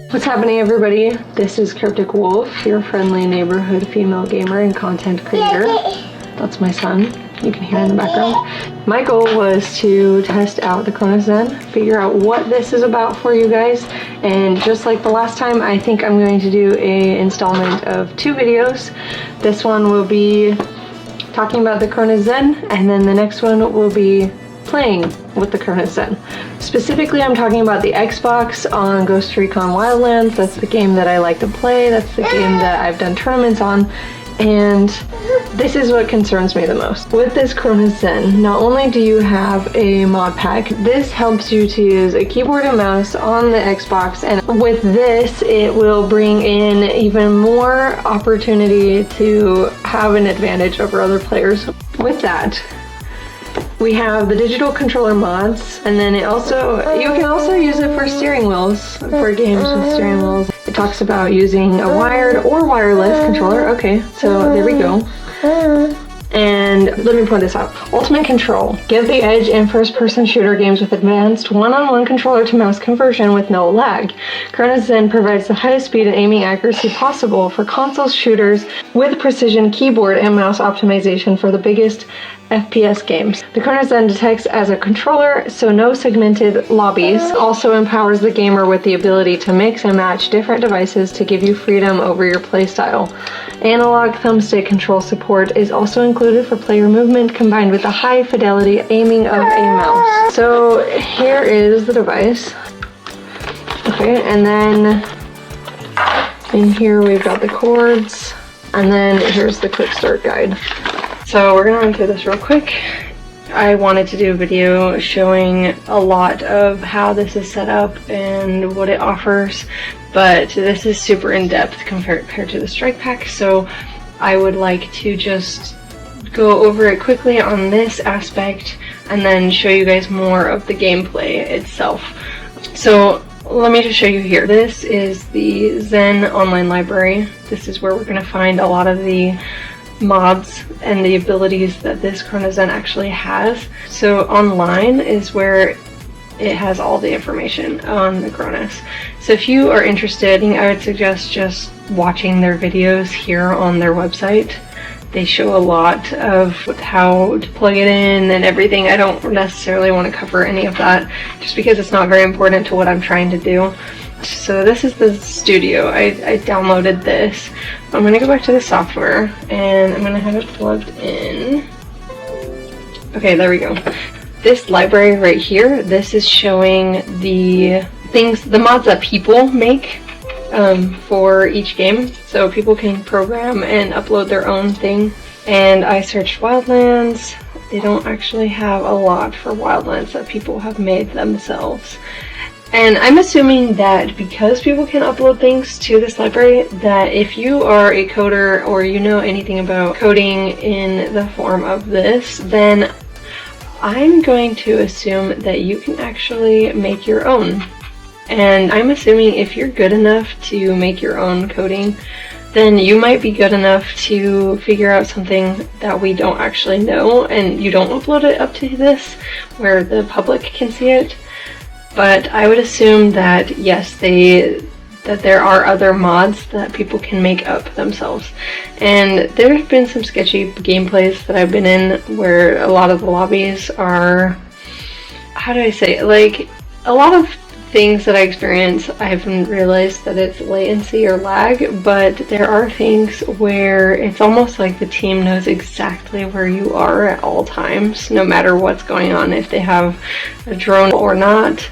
What's happening, everybody? This is Cryptic Wolf, your friendly neighborhood female gamer and content creator. That's my son. You can hear in the background. My goal was to test out the Cronus Zen, figure out what this is about for you guys, and just like the last time, I think I'm going to do a installment of 2 videos. This one will be talking about the Cronus Zen, and then the next one will be playing with the Cronus Zen. Specifically, I'm talking about the Xbox on Recon Wildlands. That's the game that I like to play. That's the game that I've done tournaments on. And this is what concerns me the most. With this Cronus Zen, not only do you have a mod pack, this helps you to use a keyboard and mouse on the Xbox, and with this, it will bring in even more opportunity to have an advantage over other players. With that, we have the digital controller mods, and then you can also use it for steering wheels, for games with steering wheels. It talks about using a wired or wireless controller. Okay, so there we go. And let me point this out. Ultimate control. Give the edge in first-person shooter games with advanced one-on-one controller to mouse conversion with no lag. Cronus Zen provides the highest speed and aiming accuracy possible for console shooters with precision keyboard and mouse optimization for the biggest FPS games. The Cronus Zen detects as a controller, so no segmented lobbies. Also empowers the gamer with the ability to mix and match different devices to give you freedom over your playstyle. Analog thumbstick control support is also included for player movement, combined with the high fidelity aiming of a mouse. So here is the device. Okay, and then in here we've got the cords, and then here's the quick start guide. So we're gonna run through this real quick. I wanted to do a video showing a lot of how this is set up and what it offers, but this is super in-depth compared to the strike pack, so I would like to just go over it quickly on this aspect and then show you guys more of the gameplay itself. So let me just show you here. This is the Zen online library. This is where we're gonna find a lot of the mods and the abilities that this Cronus Zen actually has. So online is where it has all the information on the Cronus. So if you are interested, I would suggest just watching their videos here on their website. They show a lot of how to plug it in and everything. I don't necessarily want to cover any of that just because it's not very important to what I'm trying to do. So this is the studio. I downloaded this. I'm going to go back to the software and I'm going to have it plugged in. Okay, there we go. This library right here, this is showing the things, the mods that people make for each game. So people can program and upload their own thing. And I searched Wildlands. They don't actually have a lot for Wildlands that people have made themselves. And I'm assuming that because people can upload things to this library, that if you are a coder or you know anything about coding in the form of this, then I'm going to assume that you can actually make your own. And I'm assuming if you're good enough to make your own coding, then you might be good enough to figure out something that we don't actually know, and you don't upload it up to this where the public can see it. But I would assume that yes, that there are other mods that people can make up themselves. And there have been some sketchy gameplays that I've been in where a lot of the lobbies are, how do I say it, like a lot of things that I experience, I haven't realized that it's latency or lag, but there are things where it's almost like the team knows exactly where you are at all times, no matter what's going on, if they have a drone or not,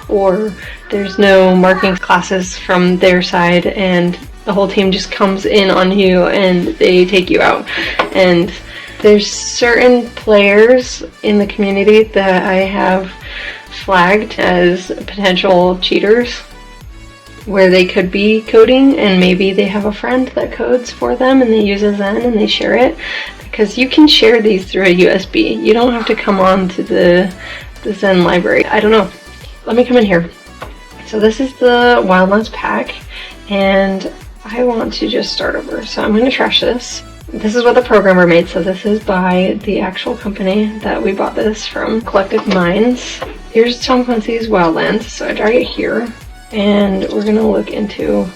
or there's no marking classes from their side and the whole team just comes in on you and they take you out. And there's certain players in the community that I have flagged as potential cheaters, where they could be coding and maybe they have a friend that codes for them and they use a Zen and they share it, because you can share these through a USB. You don't have to come on to the Zen library. I don't know. Let me come in here. So this is the Wildlands pack and I want to just start over. So I'm going to trash this. This is what the programmer made, so this is by the actual company that we bought this from, Collective Minds. Here's Tom Clancy's Wildlands, so I drag it here, and we're gonna look into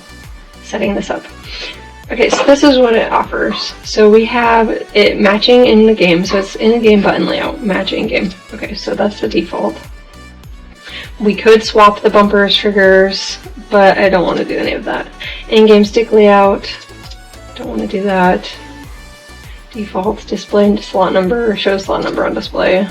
setting this up. Okay, so this is what it offers. So we have it matching in the game, so it's in the game button layout, match in game. Okay, so that's the default. We could swap the bumpers, triggers, but I don't want to do any of that. In-game stick layout, don't want to do that. Default display slot number, show slot number on display.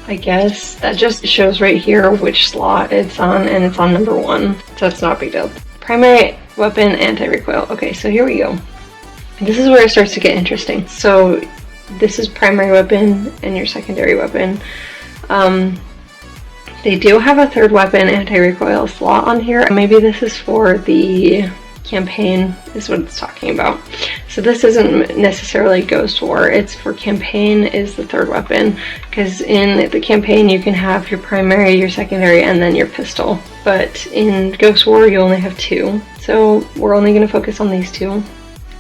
I guess that just shows right here which slot it's on, and it's on number 1, so it's not a big deal. Primary weapon, anti-recoil. Okay, so here we go. This is where it starts to get interesting. So this is primary weapon and your secondary weapon. They do have a third weapon, anti-recoil slot on here. Maybe this is for the campaign, is what it's talking about. So this isn't necessarily Ghost War, it's for campaign is the third weapon, because in the campaign you can have your primary, your secondary, and then your pistol. But in Ghost War you only have 2, so we're only going to focus on these 2.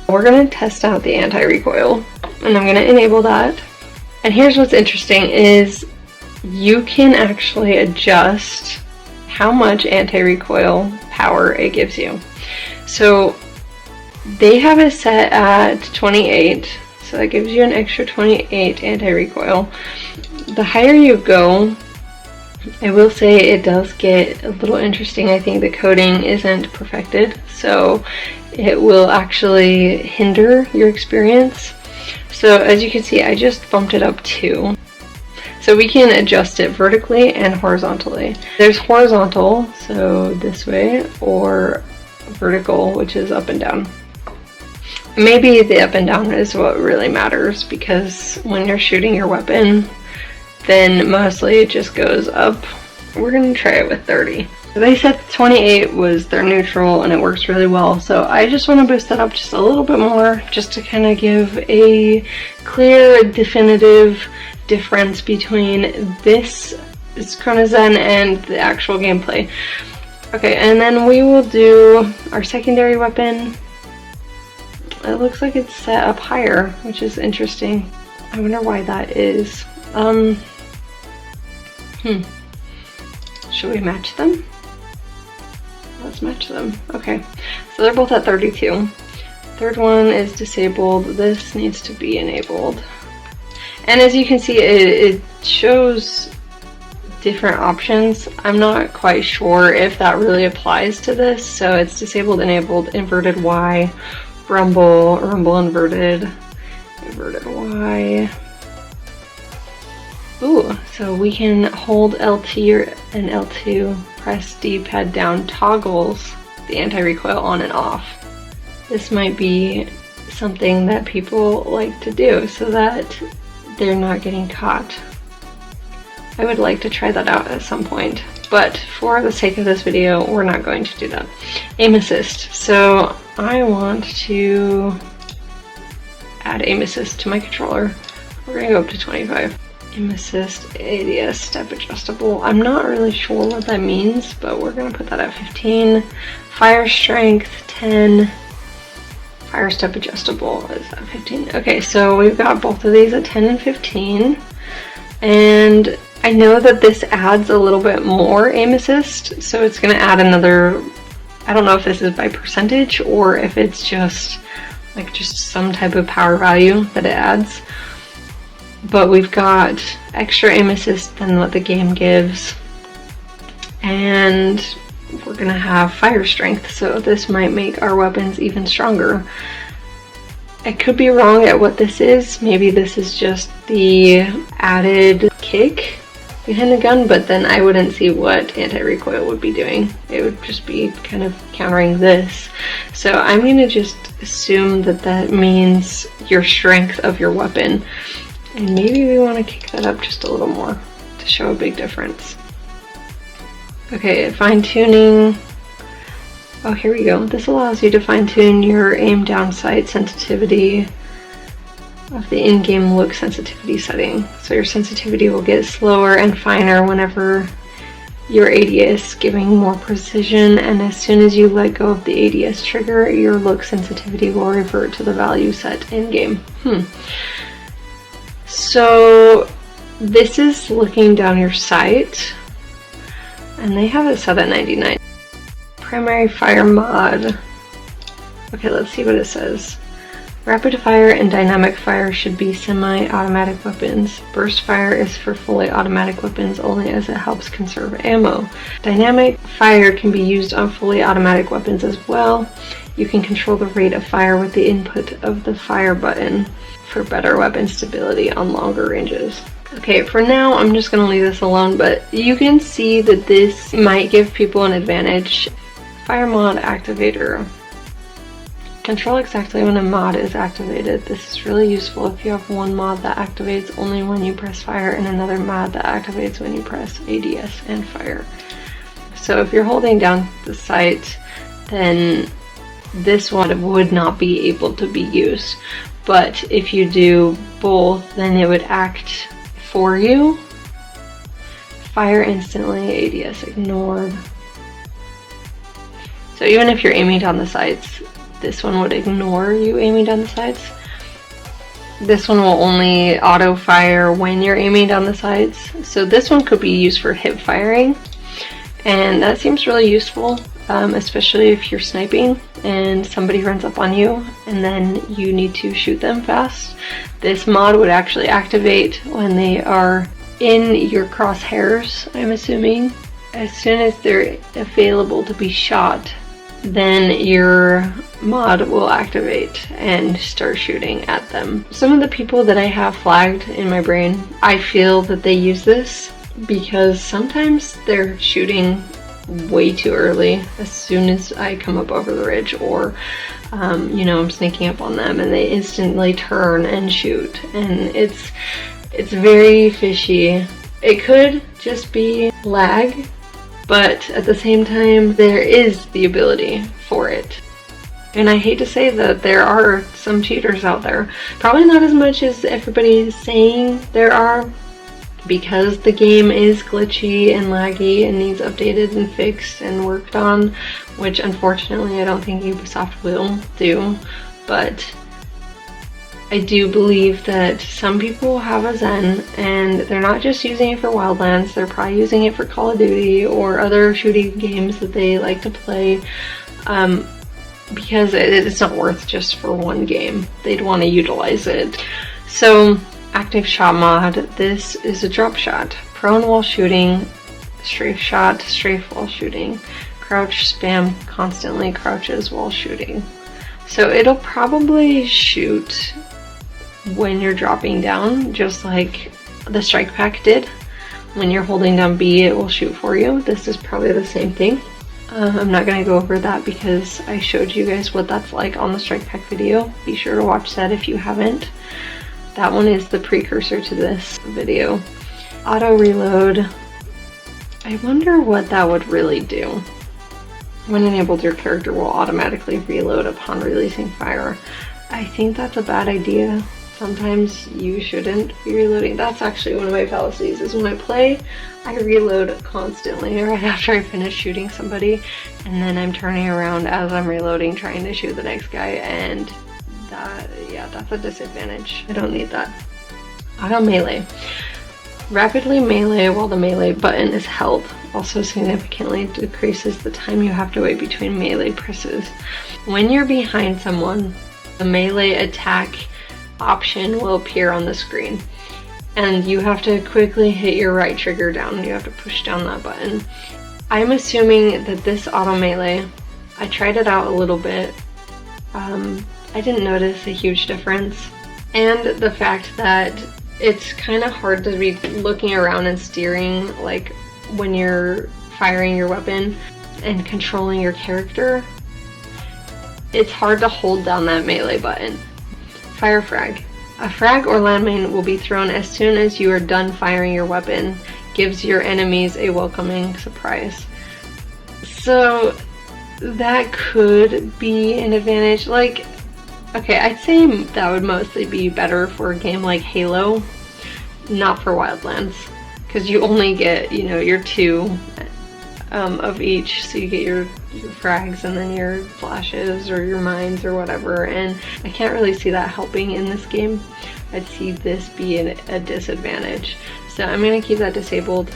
We're going to test out the anti-recoil, and I'm going to enable that. And here's what's interesting is you can actually adjust how much anti-recoil power it gives you. So they have it set at 28, so that gives you an extra 28 anti-recoil. The higher you go, I will say it does get a little interesting. I think the coding isn't perfected, so it will actually hinder your experience. So as you can see, I just bumped it up 2. So we can adjust it vertically and horizontally. There's horizontal, so this way, or vertical, which is up and down. Maybe the up and down is what really matters, because when you're shooting your weapon, then mostly it just goes up. We're going to try it with 30. They said 28 was their neutral and it works really well, so I just want to boost that up just a little bit more, just to kind of give a clear, definitive difference between this Cronus Zen and the actual gameplay. Okay, and then we will do our secondary weapon. It looks like it's set up higher, which is interesting. I wonder why that is. Should we match them? Let's match them. Okay, so they're both at 32. Third one is disabled. This needs to be enabled. And as you can see, it shows different options. I'm not quite sure if that really applies to this. So it's disabled, enabled, inverted Y, rumble, rumble inverted, inverted Y. Ooh, so we can hold LT and L2, press D-pad down, toggles the anti-recoil on and off. This might be something that people like to do so that they're not getting caught. I would like to try that out at some point, but for the sake of this video, we're not going to do that. Aim assist. So I want to add aim assist to my controller. We're gonna go up to 25. Aim assist, ADS, step adjustable. I'm not really sure what that means, but we're gonna put that at 15. Fire strength, 10. Fire step adjustable is at 15. Okay, so we've got both of these at 10 and 15. And I know that this adds a little bit more aim assist, so it's gonna add another, I don't know if this is by percentage or if it's just like some type of power value that it adds. But we've got extra aim assist than what the game gives, and we're gonna have fire strength, so this might make our weapons even stronger. I could be wrong at what this is. Maybe this is just the added kick behind the gun, but then I wouldn't see what anti-recoil would be doing. It would just be kind of countering this. So I'm gonna just assume that that means your strength of your weapon. And maybe we want to kick that up just a little more to show a big difference. Okay, fine tuning. Oh, here we go. This allows you to fine tune your aim down sight sensitivity of the in-game look sensitivity setting. So your sensitivity will get slower and finer whenever your ADS giving more precision, and as soon as you let go of the ADS trigger, your look sensitivity will revert to the value set in-game. So this is looking down your sight, and they have it set at 99. primary fire mod. Okay, let's see what it says. Rapid fire and dynamic fire should be semi-automatic weapons. Burst fire is for fully automatic weapons only as it helps conserve ammo. Dynamic fire can be used on fully automatic weapons as well. You can control the rate of fire with the input of the fire button for better weapon stability on longer ranges. Okay, for now I'm just going to leave this alone, but you can see that this might give people an advantage. Fire mod activator. Control exactly when a mod is activated. This is really useful if you have one mod that activates only when you press fire and another mod that activates when you press ADS and fire. So if you're holding down the sight, then this one would not be able to be used. But if you do both, then it would act for you. Fire instantly, ADS ignored. So even if you're aiming down the sights, this one would ignore you aiming down the sights. This one will only auto fire when you're aiming down the sights. So this one could be used for hip firing, and that seems really useful, especially if you're sniping and somebody runs up on you and then you need to shoot them fast. This mod would actually activate when they are in your crosshairs, I'm assuming. As soon as they're available to be shot, then your mod will activate and start shooting at them. Some of the people that I have flagged in my brain, I feel that they use this because sometimes they're shooting way too early as soon as I come up over the ridge, or you know, I'm sneaking up on them and they instantly turn and shoot, and it's very fishy. It could just be lag, but at the same time there is the ability for it. And I hate to say that there are some cheaters out there. Probably not as much as everybody is saying there are, because the game is glitchy and laggy and needs updated and fixed and worked on, which unfortunately I don't think Ubisoft will do. But I do believe that some people have a Zen and they're not just using it for Wildlands, they're probably using it for Call of Duty or other shooting games that they like to play, because it's not worth just for one game. They'd want to utilize it. So active shot mod, this is a drop shot. Prone while shooting, strafe shot, strafe while shooting. Crouch spam constantly crouches while shooting. So it'll probably shoot when you're dropping down, just like the strike pack did. When you're holding down B, it will shoot for you. This is probably the same thing. I'm not going to go over that because I showed you guys what that's like on the strike pack video. Be sure to watch that if you haven't. That one is the precursor to this video. Auto reload. I wonder what that would really do. When enabled, your character will automatically reload upon releasing fire. I think that's a bad idea. Sometimes you shouldn't be reloading. That's actually one of my fallacies, is when I play, I reload constantly right after I finish shooting somebody, and then I'm turning around as I'm reloading trying to shoot the next guy, and yeah, that's a disadvantage. I don't need that. Auto melee. Rapidly melee while the melee button is held. Also significantly decreases the time you have to wait between melee presses. When you're behind someone, the melee attack option will appear on the screen, and you have to quickly hit your right trigger down. You have to push down that button. I'm assuming that this auto melee, I tried it out a little bit. I didn't notice a huge difference, and the fact that it's kind of hard to be looking around and steering, like when you're firing your weapon and controlling your character, it's hard to hold down that melee button. Fire frag. A frag or landmine will be thrown as soon as you are done firing your weapon. Gives your enemies a welcoming surprise. So that could be an advantage. Like, okay, I'd say that would mostly be better for a game like Halo, not for Wildlands, because you only get, you know, your two of each, so you get your frags and then your flashes or your mines or whatever, and I can't really see that helping in this game. I'd see this being a disadvantage, so I'm going to keep that disabled.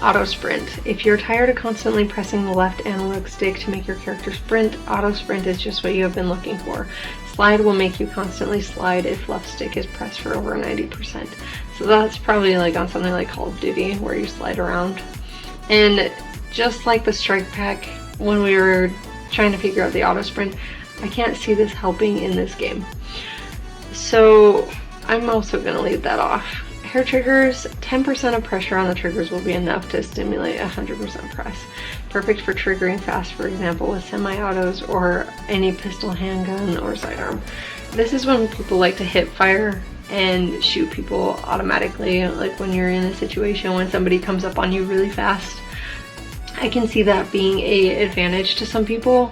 Auto sprint. If you're tired of constantly pressing the left analog stick to make your character sprint, auto sprint is just what you have been looking for. Slide will make you constantly slide if left stick is pressed for over 90%. So that's probably like on something like Call of Duty where you slide around. And just like the strike pack, when we were trying to figure out the auto sprint, I can't see this helping in this game. So I'm also going to leave that off. Hair triggers, 10% of pressure on the triggers will be enough to stimulate 100% press. Perfect for triggering fast, for example, with semi-autos or any pistol, handgun, or sidearm. This is when people like to hip fire and shoot people automatically, like when you're in a situation when somebody comes up on you really fast. I can see that being an advantage to some people.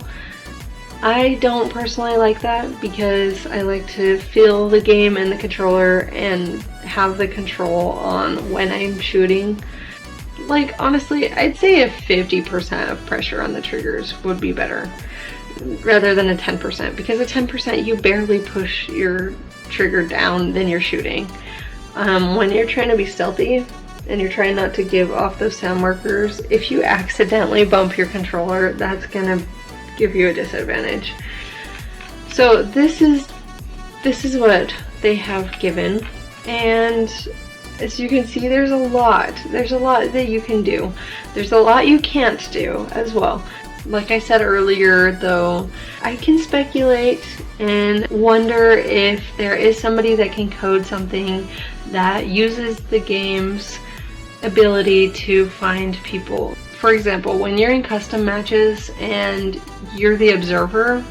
I don't personally like that because I like to feel the game and the controller and have the control on when I'm shooting. Like, honestly, I'd say a 50% of pressure on the triggers would be better rather than a 10%, because a 10% you barely push your trigger down, then you're shooting. When you're trying to be stealthy and you're trying not to give off those sound markers, if you accidentally bump your controller, that's gonna give you a disadvantage. So this is what they have given, and as you can see, there's a lot that you can do. There's a lot you can't do as well. Like I said earlier, though, I can speculate and wonder if there is somebody that can code something that uses the game's ability to find people. For example, when you're in custom matches and you're the observer,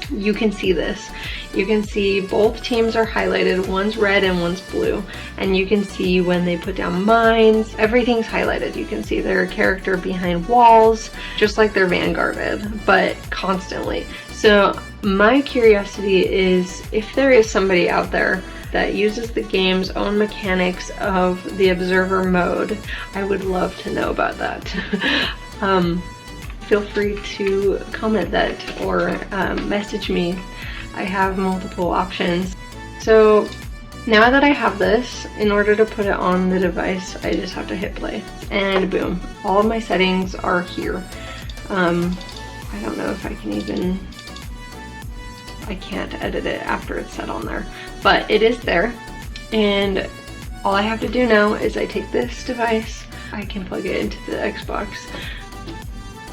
you can see this. You can see both teams are highlighted, one's red and one's blue, and you can see when they put down mines, everything's highlighted. You can see their character behind walls, just like they're vanguarded, but constantly. So my curiosity is if there is somebody out there that uses the game's own mechanics of the observer mode, I would love to know about that. Feel free to comment that or message me. I have multiple options. So now that I have this, in order to put it on the device, I just have to hit play, and boom, all of my settings are here. I don't know if I can even, I can't edit it after it's set on there, but it is there, and all I have to do now is I take this device, I can plug it into the Xbox.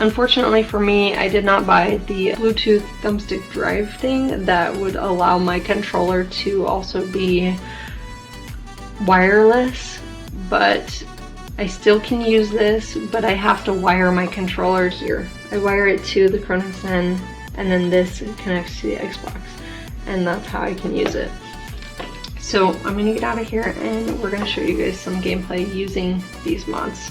Unfortunately for me, I did not buy the Bluetooth thumbstick drive thing that would allow my controller to also be wireless, but I still can use this, but I have to wire my controller here. I wire it to the Cronus Zen, and then this connects to the Xbox, and that's how I can use it. So I'm gonna get out of here and we're gonna show you guys some gameplay using these mods.